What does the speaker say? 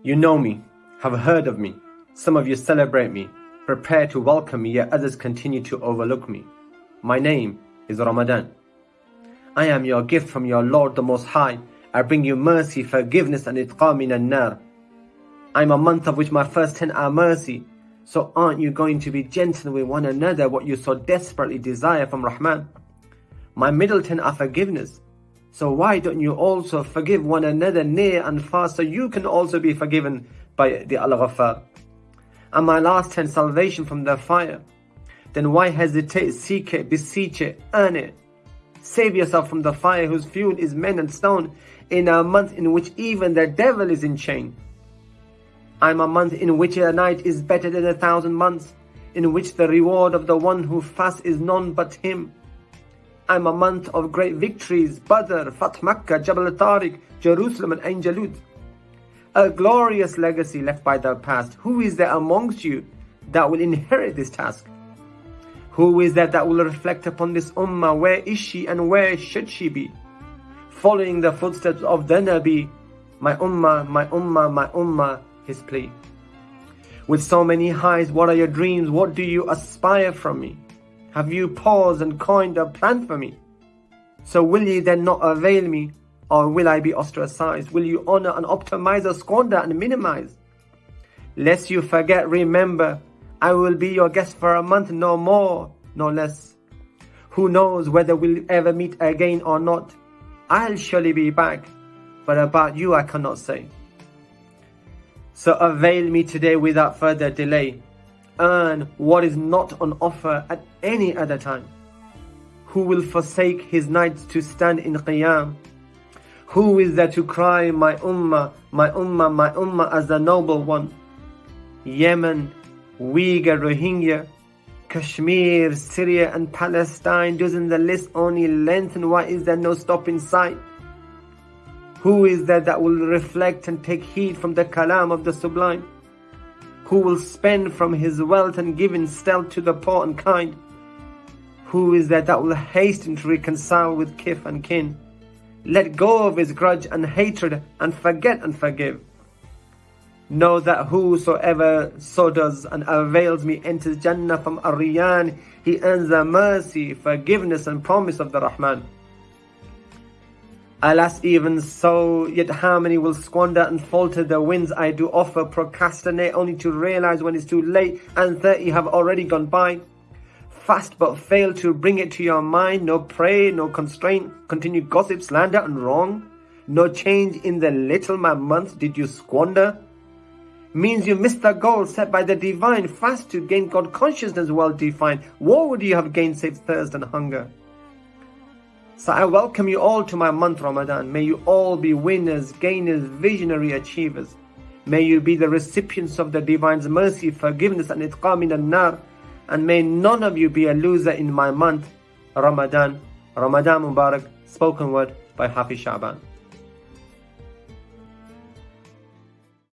You know me, have heard of me. Some of you celebrate me, prepare to welcome me, yet others continue to overlook me. My name is Ramadan. I am your gift from your Lord the Most High. I bring you mercy, forgiveness and itqa min an-nar. I am a month of which my first 10 are mercy. So aren't you going to be gentle with one another, what you so desperately desire from Rahman? My middle 10 are forgiveness. So why don't you also forgive one another near and far, so you can also be forgiven by the Al-Ghaffar? And my last 10, salvation from the fire. Then why hesitate? Seek it, beseech it, earn it. Save yourself from the fire whose fuel is men and stone, in a month in which even the devil is in chain. I'm a month in which a night is better than 1,000 months, in which the reward of the one who fasts is none but him. I'm a month of great victories, Badr, Fath Makkah, Jabal Tariq, Jerusalem and Ain Jalut. A glorious legacy left by the past. Who is there amongst you that will inherit this task? Who is that will reflect upon this ummah? Where is she and where should she be? Following the footsteps of the Nabi, my ummah, my ummah, my ummah, his plea. With so many highs, what are your dreams? What do you aspire from me? Have you paused and coined a plan for me? So will ye then not avail me, or will I be ostracized? Will you honor and optimize or squander and minimize? Lest you forget, remember, I will be your guest for a month, no more, no less. Who knows whether we'll ever meet again or not? I'll surely be back, but about you I cannot say. So avail me today without further delay. Earn what is not on offer at any other time. Who will forsake his nights to stand in qiyam? Who is there to cry, my ummah, my ummah, my ummah, as the noble one? Yemen, Uyghur, Rohingya, Kashmir, Syria and Palestine. Doesn't the list only lengthen? Why is there no stop in sight? Who is there that will reflect and take heed from the kalam of the sublime? Who will spend from his wealth and give in stealth to the poor and kind? Who is there that will hasten to reconcile with kith and kin? Let go of his grudge and hatred and forget and forgive. Know that whosoever so does and avails me enters Jannah from Ar-Riyyan. He earns the mercy, forgiveness and promise of the Rahman. Alas, even so, yet how many will squander and falter the winds I do offer, procrastinate only to realize when it's too late and 30 have already gone by. Fast but fail to bring it to your mind, no prayer, no constraint, continue gossip, slander and wrong. No change in the little my month did you squander. Means you missed the goal set by the divine, fast to gain God consciousness well defined. What would you have gained save thirst and hunger? So I welcome you all to my month Ramadan. May you all be winners, gainers, visionary achievers. May you be the recipients of the divine's mercy, forgiveness and itqa min an-nar. And may none of you be a loser in my month Ramadan. Ramadan Mubarak, spoken word by Hafiz Sha'ban.